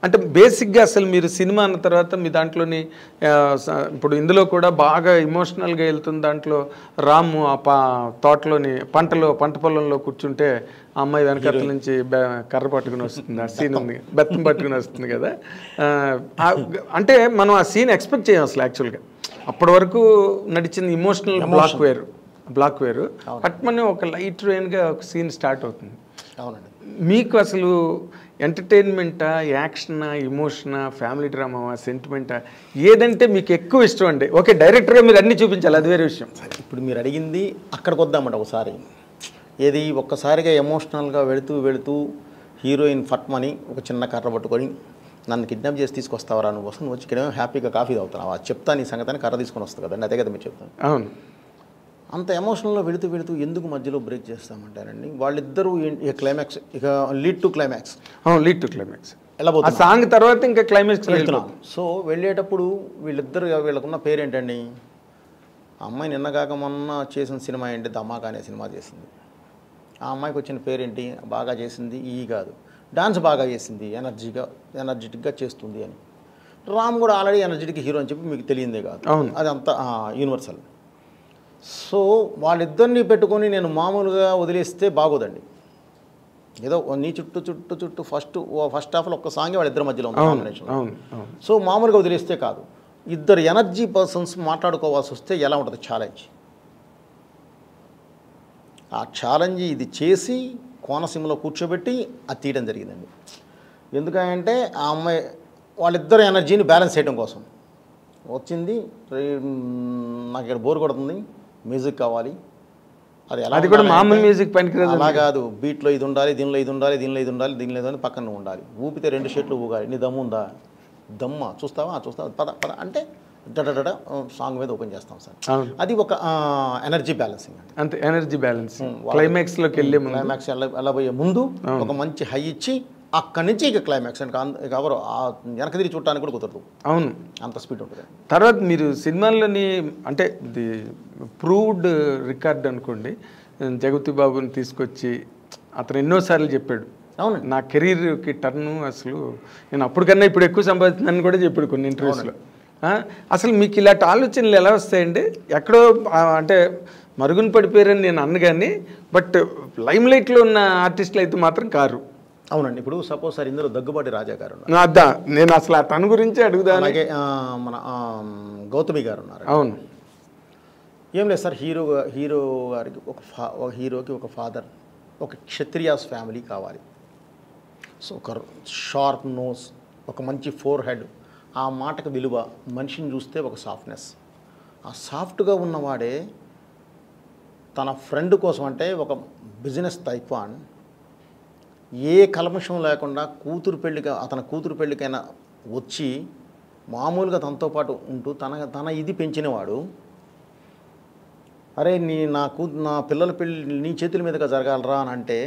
అంటే బేసిక్గా అసలు మీరు సినిమా అన్న తర్వాత మీ దాంట్లోని ఇప్పుడు ఇందులో కూడా బాగా ఇమోషనల్గా వెళ్తుంది. దాంట్లో రాము ఆ తోటలోని పంట పొలంలో కూర్చుంటే ఆ అమ్మాయి వెనకట్ల నుంచి కర్ర పట్టుకుని వస్తుంది, ఆ సీన్ ఉంది, బెత్తం పట్టుకుని వస్తుంది కదా. అంటే మనం ఆ సీన్ ఎక్స్పెక్ట్ చేయం అసలు యాక్చువల్గా. అప్పటి వరకు నడిచింది ఇమోషనల్ బ్లాక్ వేరు పట్మని ఒక లైట్ రెయిన్గా ఒక సీన్ స్టార్ట్ అవుతుంది. అవునండి. మీకు అసలు ఎంటర్టైన్మెంటా, యాక్షనా, ఇమోషనా, ఫ్యామిలీ డ్రామా, సెంటిమెంటా, ఏదంటే మీకు ఎక్కువ ఇష్టం అండి? ఓకే, డైరెక్టర్గా మీరు అన్నీ చూపించాలి, అది వేరే విషయం. ఇప్పుడు మీరు అడిగింది అక్కడికి వద్దామండి. ఒకసారి ఏది ఒక్కసారిగా ఎమోషనల్గా వెళుతూ హీరోయిన్ ఫట్మని ఒక చిన్న కర్ర పట్టుకొని నన్ను కిడ్నాప్ చేసి తీసుకొస్తావరా నువ్వు వస్తుంది, వచ్చి ఇక్కడ హ్యాపీగా కాఫీ తాగుతున్నావా, చెప్తాను ఈ సంగతిని, కర్ర తీసుకొని వస్తుంది కదండి, అదే కదా మీరు చెప్తాను. అవును. అంత ఎమోషనల్గా వెళుతూ ఎందుకు మధ్యలో బ్రేక్ చేస్తామంటారండి? వాళ్ళిద్దరూ క్లైమాక్స్, ఇక లీడ్ టు క్లైమాక్స్ ఎలా పోతుంది సాంగ్ తర్వాత ఇంకా క్లైమాక్స్ వెళ్తున్నాం. సో వెళ్ళేటప్పుడు వీళ్ళకున్న పేరేంటండి? ఆ అమ్మాయి నిన్నగాక మొన్న చేసిన సినిమా ఏంటి, ధమాకా అనే సినిమా చేసింది. ఆ అమ్మాయికి వచ్చిన పేరేంటి? బాగా చేసింది ఈ కాదు, డాన్స్ బాగా చేసింది, ఎనర్జెటిక్గా చేస్తుంది అని. రామ్ కూడా ఆల్రెడీ ఎనర్జెటిక్ హీరో అని చెప్పి మీకు తెలియందే కాదు, అది అంతా యూనివర్సల్. సో వాళ్ళిద్దరిని పెట్టుకొని నేను మామూలుగా వదిలేస్తే బాగోదండి. ఏదో నీ చుట్టూ ఫస్ట్ హాఫ్లో ఒక్క సాంగే వాళ్ళిద్దరి మధ్యలో ఉంది కాంబినేషన్. సో మామూలుగా వదిలేస్తే కాదు, ఇద్దరు ఎనర్జీ పర్సన్స్ మాట్లాడుకోవాల్సి వస్తే ఎలా ఉంటుంది ఛాలెంజ్. ఆ ఛాలెంజ్ ఇది చేసి కోనసీమలో కూర్చోబెట్టి అది తీయడం జరిగిందండి. ఎందుకంటే ఆ అమ్మాయి వాళ్ళిద్దరు ఎనర్జీని బ్యాలెన్స్ చేయడం కోసం వచ్చింది. నాకు ఇక్కడ బోర్ కొడుతుంది, మ్యూజిక్ కావాలి, అది కూడా మామూలు మ్యూజిక్ పనికిరాదు. అలా కాదు, బీట్లో ఇది ఉండాలి, దీనిలో ఇది ఉండాలి, దీనిలో ఇది ఉండాలి, దీనిలో ఇది పక్కన ఉండాలి, ఊపితే 2 షేట్లు ఊగాలి, నీ దమ్ము ఉందా, దమ్మా చూస్తావా పద అంటే డడ సాంగ్ మీద ఓపెన్ చేస్తాం సార్. అది ఒక ఎనర్జీ బ్యాలెన్సింగ్ అంతే. ఎనర్జీ బ్యాలెన్సింగ్ క్లైమాక్స్లోకి క్లైమాక్స్ వెళ్ళబోయే ముందు ఒక మంచి హై ఇచ్చి అక్కడి నుంచి ఇక క్లైమాక్స్ అంటే ఇక ఎవరు వెనక తిరిగి చూడటానికి కూడా కుదరదు. అవును, అంత స్పీడ్ ఉంటుంది. తర్వాత మీరు సినిమాల్లోని అంటే ఇది ప్రూవ్డ్ రికార్డ్ అనుకోండి, జగతి బాబుని తీసుకొచ్చి అతను ఎన్నోసార్లు చెప్పాడు, అవును నా కెరీర్కి టర్ను అసలు నేను అప్పటికన్నా ఇప్పుడు ఎక్కువ సంపాదిస్తున్నాను కూడా చెప్పాడు కొన్ని ఇంటర్వ్యూస్లో. అసలు మీకు ఇలాంటి ఆలోచనలు ఎలా వస్తాయండి? ఎక్కడో అంటే మరుగున పడిపోయారని నేను అన్ను కానీ, బట్ లైమ్ లైట్లో ఉన్న ఆర్టిస్టులు అయితే మాత్రం కారు. అవునండి. ఇప్పుడు సపోజ్ సార్ ఇందులో దగ్గుబాటి రాజా గారు ఉన్నారు. అద్దా నేను అసలు ఆ తన గురించి అడుగుదాను. అలాగే మన గౌతమి గారు ఉన్నారు. అవును. ఏం లేదు సార్, హీరో గారికి ఒక హీరోకి ఒక ఫాదర్, ఒక క్షత్రియాస్ ఫ్యామిలీ కావాలి. సో ఒక షార్ప్ నోస్, ఒక మంచి ఫోర్ హెడ్, ఆ మాటకు విలువ, మనిషిని చూస్తే ఒక సాఫ్ట్నెస్. ఆ సాఫ్ట్గా ఉన్నవాడే తన ఫ్రెండ్ కోసం, అంటే ఒక బిజినెస్ టైక్వాన్, ఏ కల్మషం లేకుండా అతని కూతురు పెళ్ళికైనా వచ్చి మామూలుగా తనతో పాటు ఉంటూ తన ఇది పెంచినవాడు. అరే నా పిల్లల పెళ్ళి నీ చేతుల మీదుగా జరగాలరా అని అంటే,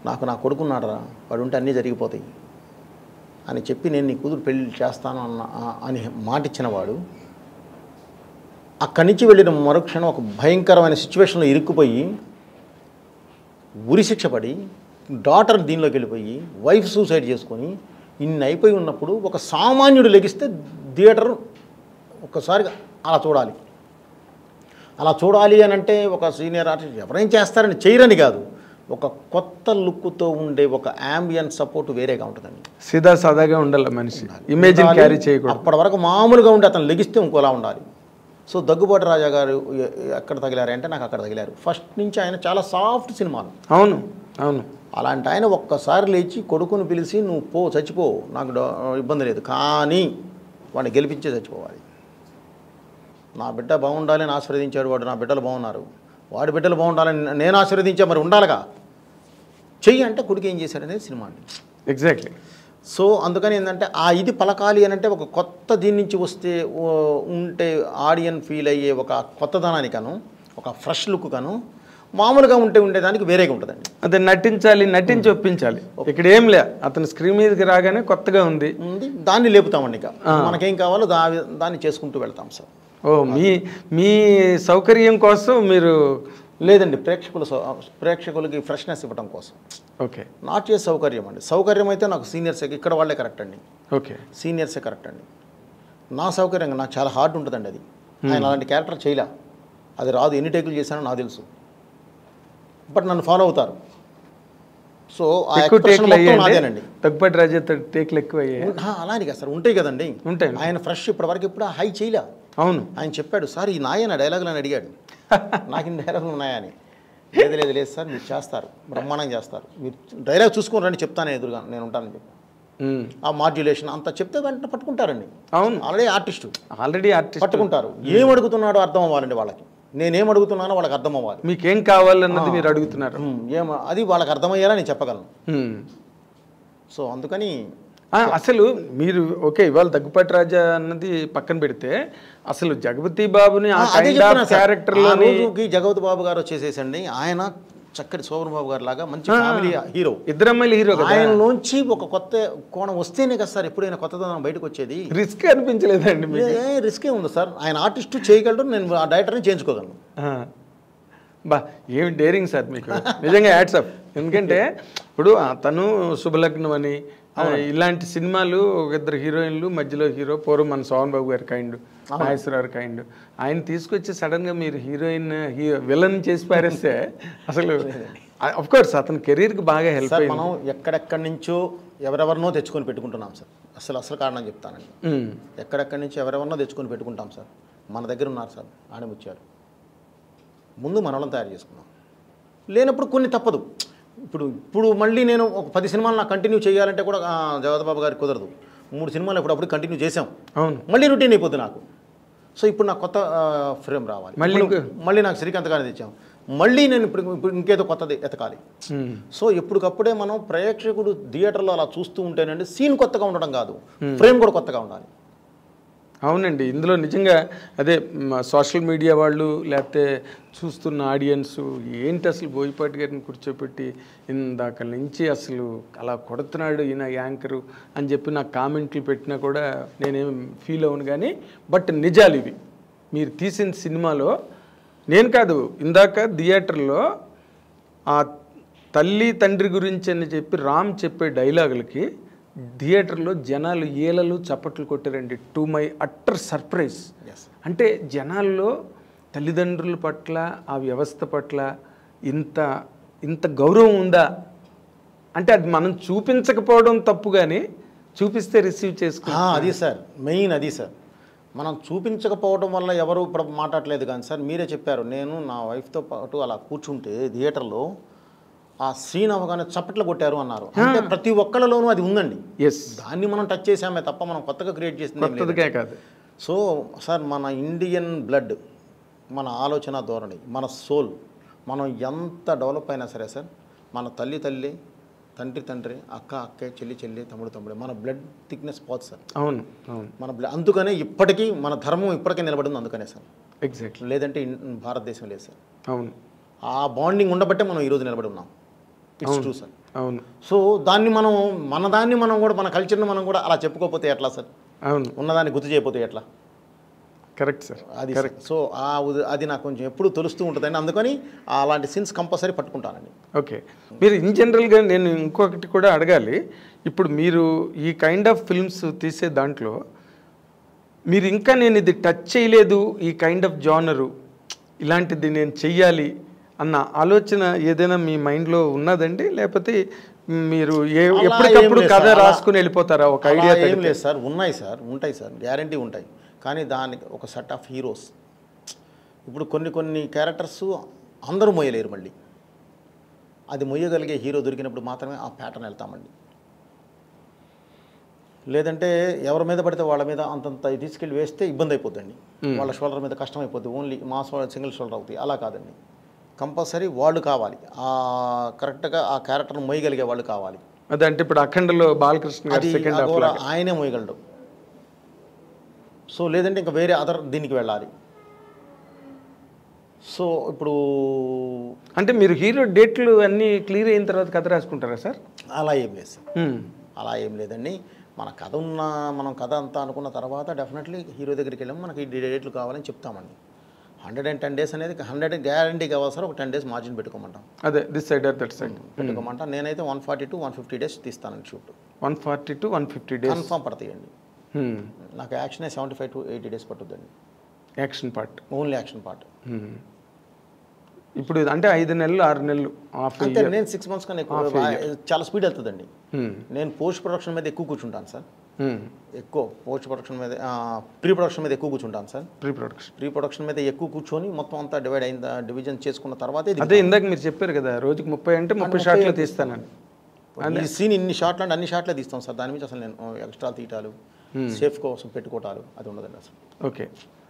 నాకు నా కొడుకున్నాడరా, వాడు ఉంటే అన్నీ జరిగిపోతాయి అని చెప్పి నేను నీ కూతురు పెళ్ళి చేస్తాను అని మాట ఇచ్చినవాడు, అక్కడి నుంచి వెళ్ళిన మరుక్షణం ఒక భయంకరమైన సిచ్యువేషన్లో ఇరుక్కుపోయి ఉరిశిక్ష పడి డాటర్ దీనిలోకి వెళ్ళిపోయి వైఫ్ సూసైడ్ చేసుకొని ఇన్ని అయిపోయి ఉన్నప్పుడు ఒక సామాన్యుడు లెగిస్తే థియేటర్ ఒక్కసారిగా అలా చూడాలి అని అంటే ఒక సీనియర్ ఆర్టిస్ట్ ఎవరైనా చేస్తారని చేయరని కాదు, ఒక కొత్త లుక్తో ఉండే ఒక యాంబియన్ సపోర్ట్ వేరేగా ఉంటుందండి. సాదాగా ఉండాలి మనిషి, ఇమేజ్ క్యారీ చేయకూడదు. అప్పటి వరకు మామూలుగా ఉండి అతను లెగిస్తే ఇంకోలా ఉండాలి. సో దగ్గుబాటి రాజా గారు ఎక్కడ తగిలారు అంటే నాకు అక్కడ తగిలారు. ఫస్ట్ నుంచి ఆయన చాలా సాఫ్ట్ సినిమాలు. అవును. అలాంటి ఆయన ఒక్కసారి లేచి కొడుకుని పిలిచి నువ్వు చచ్చిపో, నాకు ఇబ్బంది లేదు, కానీ వాడిని గెలిపించే చచ్చిపోవాలి. నా బిడ్డ బాగుండాలని ఆశీర్వదించాడు వాడు, నా బిడ్డలు బాగున్నారు, వాడి బిడ్డలు బాగుండాలని నేను ఆశీర్వదించా, మరి ఉండాలిగా, చెయ్యి అంటే కొడుకు ఏం చేశాడనేది సినిమా అండి. ఎగ్జాక్ట్లీ. సో అందుకని ఏంటంటే ఇది పలకాలి అని అంటే ఒక కొత్త దీని నుంచి ఉంటే ఆడియన్ ఫీల్ అయ్యే ఒక కొత్తదనానికను, ఒక ఫ్రెష్ లుక్ కను, మామూలుగా ఉండేదానికి వేరేగా ఉంటుందండి. అదే నటించి ఒప్పించాలి. ఇక్కడ ఏం లే, అతను స్క్రీన్ మీదకి రాగానే కొత్తగా ఉంది, దాన్ని లేపుతామండి. ఇక మనకేం కావాలో దాన్ని చేసుకుంటూ వెళ్తాం సార్. మీ సౌకర్యం కోసం మీరు లేదండి, ప్రేక్షకులకి ఫ్రెష్నెస్ ఇవ్వడం కోసం. ఓకే. నాట్ చేసే సౌకర్యం అండి. సౌకర్యం అయితే నాకు సీనియర్స్ ఇక్కడ వాళ్ళే కరెక్ట్ అండి. ఓకే. సీనియర్సే కరెక్ట్ అండి. నా సౌకర్యంగా నాకు చాలా హార్డ్ ఉంటుందండి అది. ఆయన అలాంటి క్యారెక్టర్ చేయలే, అది రాదు, ఎన్ని టేకులు చేశానో నాకు తెలుసు. బట్ నన్ను ఫాలో అవుతారు. సో అదేనండి. దగ్గుపాటి రాజా టేకులు ఎక్కువ అలానే కదా సార్, ఉంటాయి కదండి. ఉంటాయి. ఆయన ఫ్రెష్ ఇప్పటివరకు ఎప్పుడు హై చేయలే. అవును. ఆయన చెప్పాడు, సార్ ఈ నాయన డైలాగులు అని అడిగాడు. నాకు ఇన్ని డైలాగులు ఉన్నాయా అని. లేదు సార్, మీరు చేస్తారు, బ్రహ్మాండంగా చేస్తారు, మీరు డైలాగ్ చూసుకొని రండి చెప్తాను ఎదురుగా నేను ఉంటానని చెప్పి. ఆ మాడ్యులేషన్ అంతా చెప్తే వెంటనే పట్టుకుంటారండి. అవును. ఆల్రెడీ ఆర్టిస్ట్ పట్టుకుంటారు. ఏం అడుగుతున్నాడో అర్థం అవ్వాలండి వాళ్ళకి. నేనేం అడుగుతున్నానో వాళ్ళకి అర్థం అవ్వాలి. మీకేం కావాలన్నది మీరు అడుగుతున్నారు, అది వాళ్ళకి అర్థమయ్యేలా నేను చెప్పగలను. సో అందుకని అసలు మీరు ఓకే ఇవాళ దగ్గుపాటి రాజా అన్నది పక్కన పెడితే అసలు జగపతి బాబుని ఆ కైండ్ ఆఫ్ క్యారెక్టర్లోని జగపతి బాబు గారు వచ్చేసేసండి, ఆయన చక్కటి శోభన్ బాబు గారు లాగా మంచి ఫ్యామిలీ హీరో, ఇద్దరమ్మాయిల హీరో. ఆయన నుంచి ఒక కొత్త కోణం వస్తేనే కదా సార్ ఎప్పుడైనా కొత్తదనం బయటకు వచ్చేది. రిస్క్ అనిపించలేదండి? రిస్కే ఉంది సార్. ఆయన ఆర్టిస్ట్ చేయగలడు, నేను ఆ డైరెక్టర్ని చేయించుకోగలను. బా ఏమి డేరింగ్ సార్ మీకు, నిజంగా హ్యాట్స్ ఆఫ్. ఎందుకంటే ఇప్పుడు తను శుభలగ్నం అని ఇలాంటి సినిమాలు ఒక ఇద్దరు హీరోయిన్లు మధ్యలో హీరో, పూర్వం మన సోహన్ బాబు గారి కైండ్, నాగేశ్వరరావు కైండ్, ఆయన తీసుకొచ్చి సడన్గా మీరు హీరోయిన్ విలన్ చేసి పారేస్తే అసలు అఫ్ కోర్స్ అతని కెరీర్కి బాగా హెల్ప్ అయ్యింది. మనం ఎక్కడెక్కడి నుంచో ఎవరెవరినో తెచ్చుకొని పెట్టుకుంటున్నాం సార్. అసలు కారణం చెప్తానండి. ఎక్కడెక్కడి నుంచి ఎవరెవరినో తెచ్చుకొని పెట్టుకుంటాం సార్. మన దగ్గర ఉన్నారు సార్ ఆణిముత్యాలు. ముందు మనల్ని తయారు చేసుకున్నాం. లేనప్పుడు కొన్ని తప్పదు. ఇప్పుడు మళ్ళీ నేను ఒక 10 సినిమాలు నాకు కంటిన్యూ చేయాలంటే కూడా జగపతి బాబు గారికి కుదరదు. 3 సినిమాలు ఎప్పుడప్పుడు కంటిన్యూ చేసాం, మళ్ళీ రొటీన్ అయిపోతుంది నాకు. సో ఇప్పుడు నాకు కొత్త ఫ్రేమ్ రావాలి. మళ్ళీ నాకు శ్రీకాంత్ గారిని తెచ్చాం, మళ్ళీ నేను ఇప్పుడు ఇంకేదో కొత్తది ఎతకాలి. సో ఎప్పటికప్పుడే మనం ప్రేక్షకుడు థియేటర్లో అలా చూస్తూ ఉంటేనండి సీన్ కొత్తగా ఉండడం కాదు, ఫ్రేమ్ కూడా కొత్తగా ఉండాలి. అవునండి. ఇందులో నిజంగా అదే సోషల్ మీడియా వాళ్ళు లేకపోతే చూస్తున్న ఆడియన్స్ ఏంటి అసలు బోయపాటి గారిని కూర్చోపెట్టి ఇందాక నుంచి అసలు అలా కొడుతున్నాడు ఈయన యాంకరు అని చెప్పి నాకు కామెంట్లు పెట్టినా కూడా నేనేం ఫీల్ అవ్వను. కానీ బట్ నిజాలు ఇవి. మీరు తీసిన సినిమాలో నేను కాదు, ఇందాక థియేటర్లో ఆ తల్లి తండ్రి గురించి అని చెప్పి రామ్ చెప్పే డైలాగులకి థియేటర్లో జనాలు ఏలలు చప్పట్లు కొట్టారండి. To my utter surprise. అంటే జనాల్లో తల్లిదండ్రుల పట్ల ఆ వ్యవస్థ పట్ల ఇంత గౌరవం ఉందా అంటే అది మనం చూపించకపోవడం తప్పు, కానీ చూపిస్తే రిసీవ్ చేసుకో. అది సార్ మెయిన్, అది సార్ మనం చూపించకపోవడం వల్ల ఎవరు ఇప్పుడు మాట్లాడలేదు. కానీ సార్ మీరే చెప్పారు, నేను నా వైఫ్తో పాటు అలా కూర్చుంటే థియేటర్లో ఆ సీన్ అవగానే చప్పట్లు కొట్టారు అన్నారు. అంటే ప్రతి ఒక్కళ్ళలోనూ అది ఉందండి. దాన్ని మనం టచ్ చేసామే తప్ప మనం కొత్తగా క్రియేట్ చేసింది కాదు. సో సార్ మన ఇండియన్ బ్లడ్, మన ఆలోచన ధోరణి, మన సోల్, మనం ఎంత డెవలప్ అయినా సరే సార్ మన తల్లి తండ్రి అక్కే, చెల్లి తమ్ముడే మన బ్లడ్ థిక్నెస్ పోదు సార్. అవును. మన బ్లడ్ అందుకనే ఇప్పటికీ మన ధర్మం ఇప్పటికే నిలబడింది అందుకనే సార్. ఎగ్జాక్ట్లీ. లేదంటే భారతదేశం లేదు సార్. అవును. ఆ బాండింగ్ ఉండబట్టే మనం ఈరోజు నిలబడి ఉన్నాం. It's true sir. అవును. సో దాన్ని మనం కూడా మన కల్చర్ని మనం కూడా అలా చెప్పుకోకపోతే ఎట్లా సార్? అవును. ఉన్నదాన్ని గుర్తు చేయకపోతే ఎట్లా? Correct sir. అది సో అది నాకు కొంచెం ఎప్పుడు తెలుస్తూ ఉంటుందండి. అందుకని అలాంటి సీన్స్ కంపల్సరీ పట్టుకుంటానండి. ఓకే. మీరు ఇన్ జనరల్గా నేను ఇంకొకటి కూడా అడగాలి. ఇప్పుడు మీరు ఈ కైండ్ ఆఫ్ ఫిల్మ్స్ తీసే దాంట్లో మీరు ఇంకా నేను ఇది టచ్ చేయలేదు, ఈ కైండ్ ఆఫ్ జానరు ఇలాంటిది నేను చెయ్యాలి అన్న ఆలోచన ఏదైనా మీ మైండ్లో ఉన్నదండి? లేకపోతే మీరు ఎప్పటికప్పుడు కథ రాసుకుని వెళ్ళిపోతారా? ఒక ఐడియా ఏం లేదు సార్. ఉన్నాయి సార్, ఉంటాయి సార్, గ్యారంటీ ఉంటాయి. కానీ దానికి ఒక సెట్ ఆఫ్ హీరోస్, ఇప్పుడు కొన్ని క్యారెక్టర్స్ అందరూ మొయ్యలేరు. మళ్ళీ అది మొయ్యగలిగే హీరో దొరికినప్పుడు మాత్రమే ఆ ప్యాటర్న్ వెళ్తామండి. లేదంటే ఎవరి మీద పడితే వాళ్ళ మీద అంతంత తీసుకెళ్ళి వేస్తే ఇబ్బంది అయిపోద్దండి. వాళ్ళ షోల్డర్ మీద కష్టం అయిపోద్ది. ఓన్లీ మా సింగిల్ షోల్డర్ అవుతాయి. అలా కాదండి, కంపల్సరీ వాళ్ళు కావాలి, కరెక్ట్గా ఆ క్యారెక్టర్ని మొయ్యగలిగే వాళ్ళు కావాలి. అదంటే ఇప్పుడు అఖండలో బాలకృష్ణ ఆయనే మొయ్యగలడు. సో లేదంటే ఇంకా వేరే అదర్ దీనికి వెళ్ళాలి. సో ఇప్పుడు అంటే మీరు హీరో డేట్లు అన్నీ క్లియర్ అయిన తర్వాత కథ రాసుకుంటారా సార్? అలా ఏం లేదు సార్, అలా ఏం లేదండి. మన కథ మనం కథ అంతా అనుకున్న తర్వాత డెఫినెట్లీ హీరో దగ్గరికి వెళ్ళాము, మనకి ఈ డేట్లు కావాలని చెప్తామండి. 110 days అనేది 100 గ్యారంటీ కావాలి సార్. ఒక 10 days మార్జిన్ పెట్టుకోమంటాం. అదే this side or that side పెట్టుకోమంటా. నేనైతే 140 to 150 days తీస్తానండి షూట్. 140 to 150 days కన్ఫామ్ పడతాయండి. నాకు యాక్షన్ 75 to 80 days పట్టుద్దండి. Action part, only action part. ఇప్పుడు అంటే 5 నెలలు 6 నెలలు అంటే నేను 6 months కన్నా ఎక్కువ చాలా స్పీడ్ వెళ్తుందండి. నేను పోస్ట్ ప్రొడక్షన్ మీద ఎక్కువ కూర్చుంటాను సార్. ఎక్కువ పోస్ట్ ప్రొడక్షన్ మీద ప్రీ ప్రొడక్షన్ మీద ఎక్కువ కూర్చుంటాను సార్. ప్రీ ప్రొడక్షన్ మీద ఎక్కువ కూర్చొని మొత్తం అంతా డివిజన్ చేసుకున్న తర్వాతే అదే ఇందాక మీరు చెప్పారు కదా రోజుకి 30 అంటే 30 షాట్లు తీస్తానని. ఈ సీన్ ఇన్ని షాట్లు అంటే అన్ని షాట్లే తీస్తాం సార్. దాని మీద అసలు నేను ఎక్స్ట్రా తీయటాలు సేఫ్ కోసం పెట్టుకోవటాలు అది ఉండదండి అసలు. ఓకే.